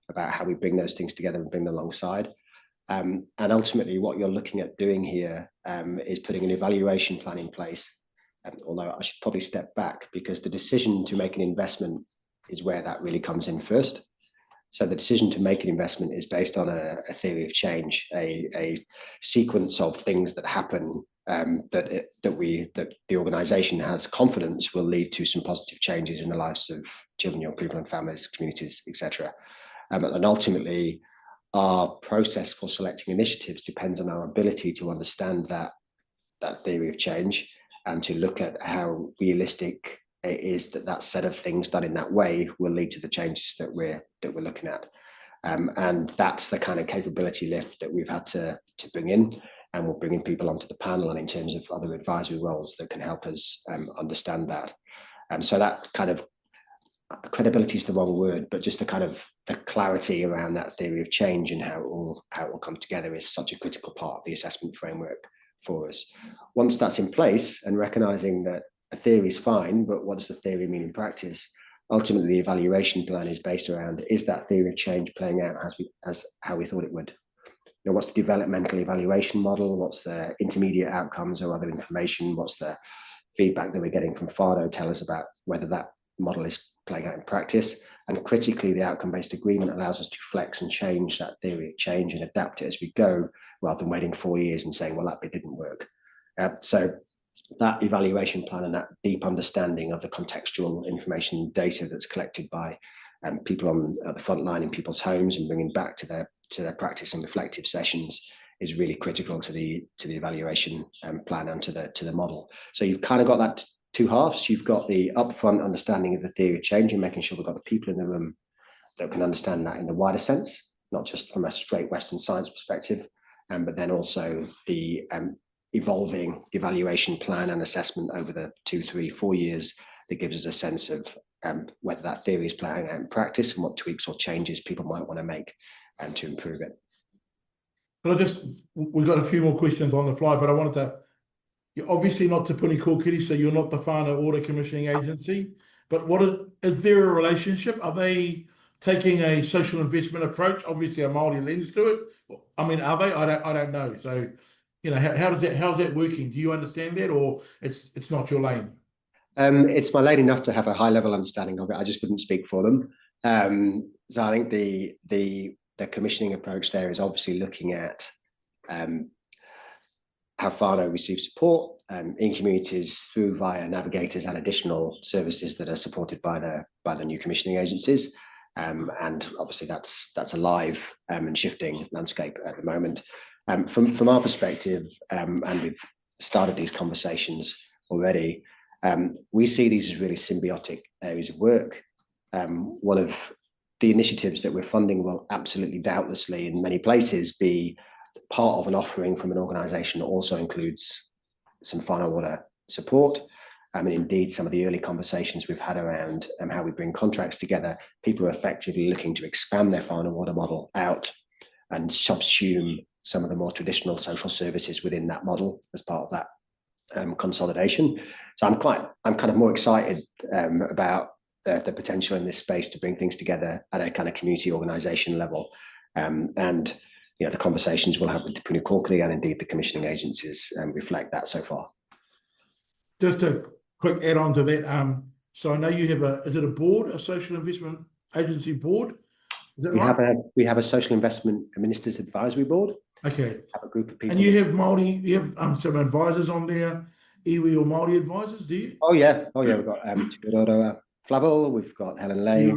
Speaker 3: about how we bring those things together and bring them alongside. And ultimately, what you're looking at doing here is putting an evaluation plan in place. Although I should probably step back, because the decision to make an investment is where that really comes in first. So the decision to make an investment is based on a theory of change, a sequence of things that happen that the organisation has confidence will lead to some positive changes in the lives of children, young people and families, communities, etc. And ultimately, our process for selecting initiatives depends on our ability to understand that theory of change and to look at how realistic it is that set of things done in that way will lead to the changes that we're looking at. And that's the kind of capability lift that we've had to bring in, and we're bringing people onto the panel and in terms of other advisory roles that can help us understand that. So that kind of credibility is the wrong word, but just the clarity around that theory of change and how it will come together is such a critical part of the assessment framework for us. Once that's in place, and recognizing that a theory is fine, but what does the theory mean in practice? Ultimately, the evaluation plan is based around, is that theory of change playing out as how we thought it would? You know, what's the developmental evaluation model? What's the intermediate outcomes or other information? What's the feedback that we're getting from whānau tell us about whether that model is playing out in practice? And critically, the outcome-based agreement allows us to flex and change that theory of change and adapt it as we go, rather than waiting 4 years and saying, well, that bit didn't work. So that evaluation plan and that deep understanding of the contextual information data that's collected by people on the front line in people's homes and bringing back to their practice and reflective sessions is really critical to the evaluation plan and to the model. So you've kind of got that 2 halves. You've got the upfront understanding of the theory of change and making sure we've got the people in the room that can understand that in the wider sense, not just from a straight Western science perspective, but then also the evolving evaluation plan and assessment over the 2, 3, 4 years that gives us a sense of whether that theory is playing out in practice and what tweaks or changes people might want to make to improve it.
Speaker 2: But we've got a few more questions on the fly, but I wanted to, you're obviously not Te Puni Kōkiri, so you're not the whānau order commissioning agency, but is there a relationship? Are they taking a social investment approach? Obviously a Māori lens to it. I mean, are they? I don't know. So, you know, how's that working? Do you understand that, or it's not your lane?
Speaker 3: It's my lane enough to have a high level understanding of it. I just wouldn't speak for them. So I think the commissioning approach there is obviously looking at how whānau receive support in communities through via navigators and additional services that are supported by the new commissioning agencies. And obviously that's a live and shifting landscape at the moment. From our perspective, and we've started these conversations already, We see these as really symbiotic areas of work. One of the initiatives that we're funding will absolutely doubtlessly in many places be part of an offering from an organisation that also includes some final water support. And indeed, some of the early conversations we've had around how we bring contracts together, people are effectively looking to expand their final water model out and subsume some of the more traditional social services within that model as part of that consolidation. So I'm kind of more excited about the potential in this space to bring things together at a kind of community organisation level. And you know, the conversations we'll have with Te Puni Kōkiri and indeed the commissioning agencies reflect that so far.
Speaker 2: Just a quick add on to that. So I know you have is it a board, a social investment agency board? Is that right?
Speaker 3: We have a social investment ministers advisory board.
Speaker 2: Okay.
Speaker 3: Have a group of people.
Speaker 2: And you have Māori, you have some advisors on there, iwi or Māori advisors, do you?
Speaker 3: Oh yeah, we've got kōrero Flavel, we've got Helen Lay,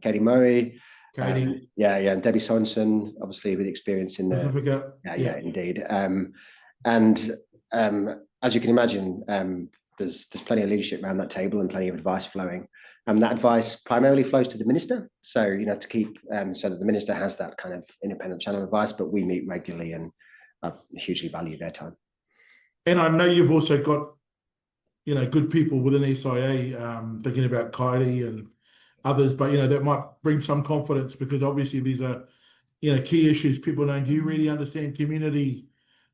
Speaker 3: Katie Murray,
Speaker 2: Katie.
Speaker 3: And Debbie Sorensen, obviously with experience in the indeed. And as you can imagine, there's plenty of leadership around that table and plenty of advice flowing. That advice primarily flows to the minister. So, you know, to keep so that the minister has that kind of independent channel of advice, but we meet regularly and hugely value their time.
Speaker 2: And I know you've also got, you know, good people within SIA thinking about Kairi and others, but, you know, that might bring some confidence because obviously these are, you know, key issues. People know, do you really understand community?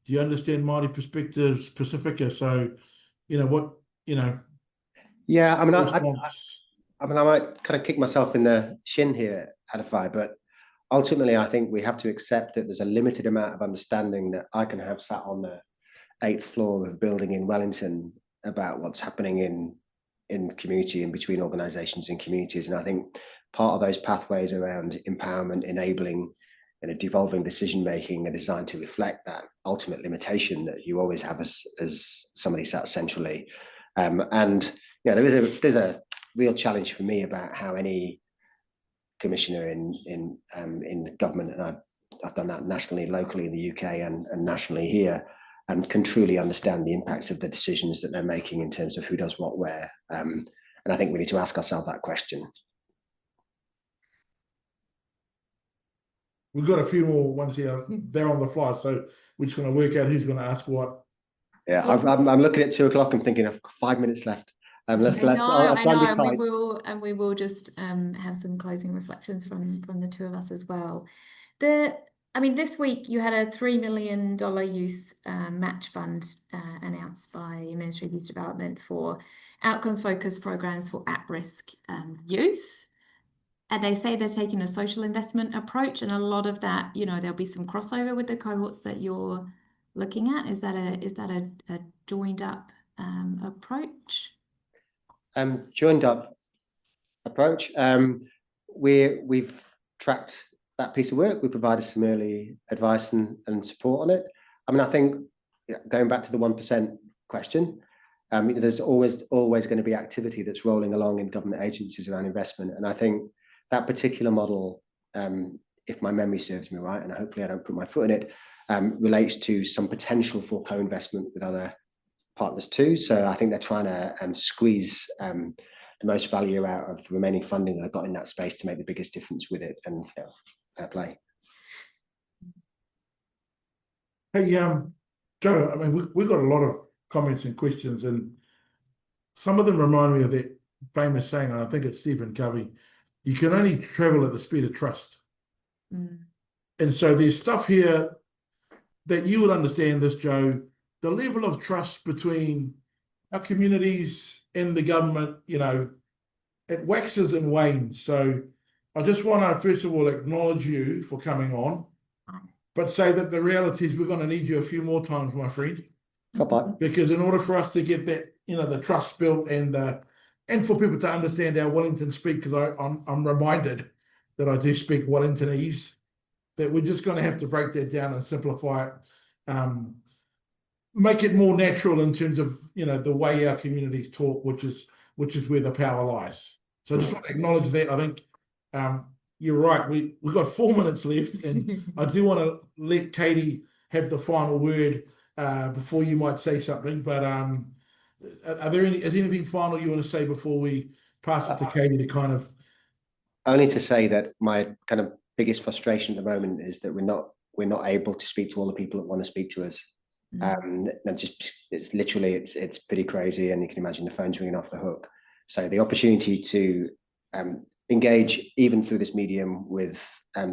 Speaker 2: Do you understand Māori perspectives, Pacifica? So, you know, what, you know.
Speaker 3: Yeah, I mean, I might kind of kick myself in the shin here, Atawhai, but ultimately I think we have to accept that there's a limited amount of understanding that I can have sat on the 8th floor of a building in Wellington about what's happening in community and between organisations and communities. And I think part of those pathways around empowerment, enabling, and devolving decision making are designed to reflect that ultimate limitation that you always have as somebody sat centrally. And you know, there's a real challenge for me about how any commissioner in government, and I've done that nationally, locally in the UK and nationally here, can truly understand the impacts of the decisions that they're making in terms of who does what where. And I think we need to ask ourselves that question.
Speaker 2: We've got a few more ones here. They're on the fly, so we're just going to work out who's going to ask what.
Speaker 3: Yeah, I'm looking at 2 o'clock. I'm thinking I've got 5 minutes left. I'll try and be tight.
Speaker 1: We will just have some closing reflections from the two of us as well. I mean, this week you had a $3 million youth match fund announced by Ministry of Youth Development for outcomes-focused programs for at-risk youth. And they say they're taking a social investment approach, and a lot of that, you know, there'll be some crossover with the cohorts that you're looking at. Is that a joined up approach?
Speaker 3: Joined up approach. We've tracked that piece of work. We provided some early advice and support on it. I mean, I think going back to the 1% question, you know, there's always going to be activity that's rolling along in government agencies around investment, and I think that particular model, if my memory serves me right, and hopefully I don't put my foot in it, relates to some potential for co-investment with other partners too. So I think they're trying to squeeze the most value out of the remaining funding that they've got in that space to make the biggest difference with it, and you know, fair play.
Speaker 2: Hey, Joe, I mean, we've got a lot of comments and questions, and some of them remind me of that famous saying, and I think it's Stephen Covey, you can only travel at the speed of trust. And so there's stuff here that you would understand this, Joe, the level of trust between our communities and the government, you know, it waxes and wanes. So I just want to, first of all, acknowledge you for coming on, but say that the reality is we're going to need you a few more times, my friend. Because in order for us to get that, you know, the trust built and for people to understand our Wellington speak, because I'm reminded that I do speak Wellingtonese, that we're just going to have to break that down and simplify it, make it more natural in terms of, you know, the way our communities talk, which is where the power lies. So I just want to acknowledge that. I think you're right. We've got 4 minutes left, and I do want to let Katie have the final word before you might say something. But is anything final you want to say before we pass it to Katie to kind of...
Speaker 3: Only to say that my kind of biggest frustration at the moment is that we're not able to speak to all the people that want to speak to us. And it's literally, it's pretty crazy, and you can imagine the phone's ringing off the hook. So the opportunity to engage even through this medium with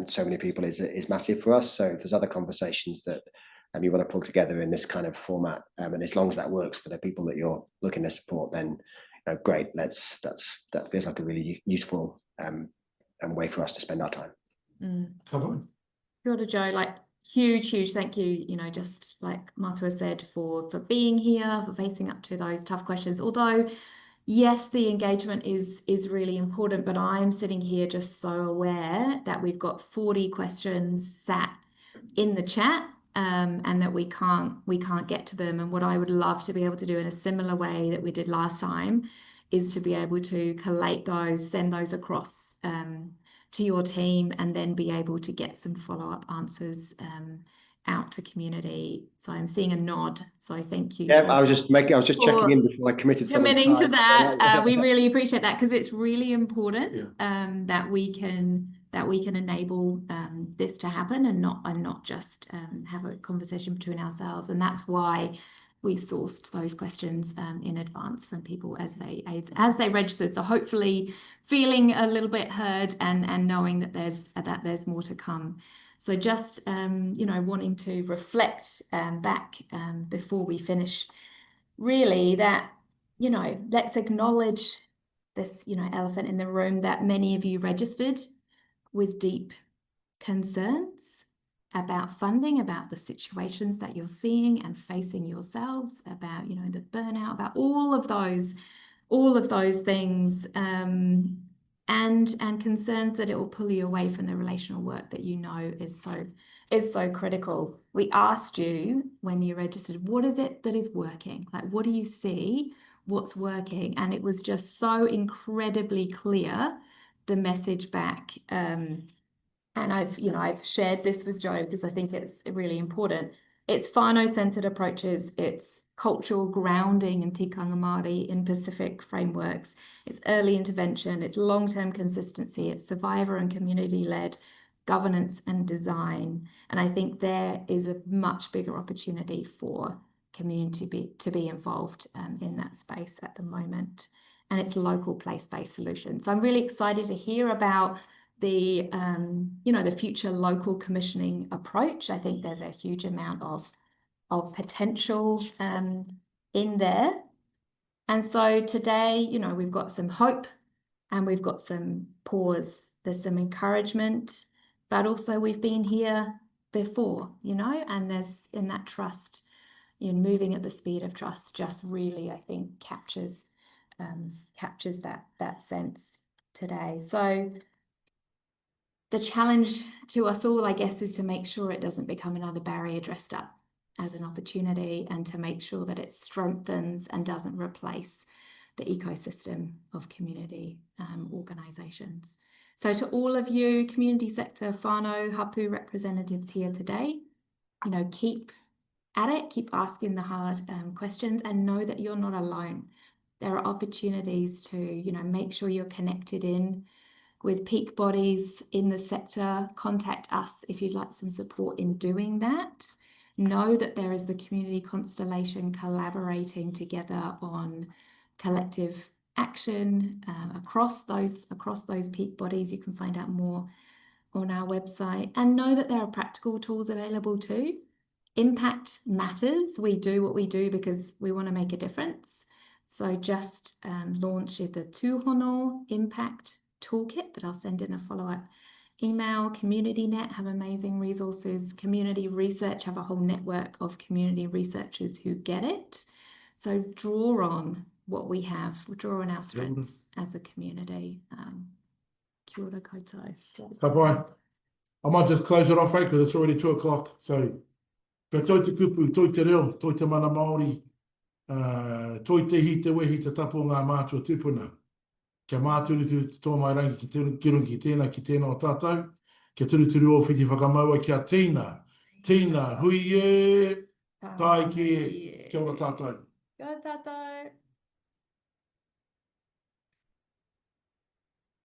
Speaker 3: so many people is massive for us. So if there's other conversations that you want to pull together in this kind of format, and as long as that works for the people that you're looking to support, then great. That feels like a really useful way for us to spend our time.
Speaker 1: Kia ora, Joe. Like, huge thank you, just like Matua said, for being here, for facing up to those tough questions. Although, yes, the engagement is really important, but I'm sitting here just so aware that we've got 40 questions sat in the chat, and that we can't get to them. And what I would love to be able to do in a similar way that we did last time is to be able to collate those, send those across to your team, and then be able to get some follow-up answers out to community. So I'm seeing a nod, so thank you.
Speaker 3: Yeah, I was just checking in before I committed
Speaker 1: to that. We really appreciate that, because it's really important that we can enable this to happen, and not just have a conversation between ourselves. And that's why we sourced those questions in advance from people as they registered. So hopefully feeling a little bit heard, and knowing that there's more to come. So just wanting to reflect back before we finish, really, that let's acknowledge this elephant in the room, that many of you registered with deep concerns about funding, about the situations that you're seeing and facing yourselves, about the burnout, about all of those things, and concerns that it will pull you away from the relational work that is so critical. We asked you when you registered, what is it that is working? Like, what do you see? What's working? And it was just so incredibly clear, the message back. And I've shared this with Joe because I think it's really important. It's whānau-centred approaches, it's cultural grounding in tikanga Māori in Pacific frameworks, it's early intervention, it's long-term consistency, it's survivor and community-led governance and design. And I think there is a much bigger opportunity for community to be involved in that space at the moment. And it's local place-based solutions. So I'm really excited to hear about the future local commissioning approach. I think there's a huge amount of potential in there. And so today, we've got some hope and we've got some pause. There's some encouragement, but also we've been here before, and there's in that trust, moving at the speed of trust just really, I think, captures that sense today. So the challenge to us all, I guess, is to make sure it doesn't become another barrier dressed up as an opportunity, and to make sure that it strengthens and doesn't replace the ecosystem of community organisations. So to all of you community sector whānau hapu representatives here today, keep at it, keep asking the hard questions, and know that you're not alone. There are opportunities to, make sure you're connected in with peak bodies in the sector. Contact us if you'd like some support in doing that. Know that there is the community constellation collaborating together on collective action across those peak bodies. You can find out more on our website, and know that there are practical tools available too. Impact matters. We do what we do because we want to make a difference. So just launched is the Tūhono Impact Toolkit that I'll send in a follow-up email. CommunityNet have amazing resources. Community Research have a whole network of community researchers who get it. So draw on what we have, draw on our strengths as a community. Kia ora koutou.
Speaker 2: Bye. I might just close it off, because it's already 2 o'clock. So, ka toi te kupu, toi te reo, toi te mana Māori, toi te hi te wehi te tapo ngā mātua tupuna. Kia māturu tu te tō mai rangi ki rungi ki tēnā o tātou. Kia turuturu o whiti whakamaua kia Tina Hui E, tai ki, kia ora tātou.
Speaker 1: Kia ora tātou.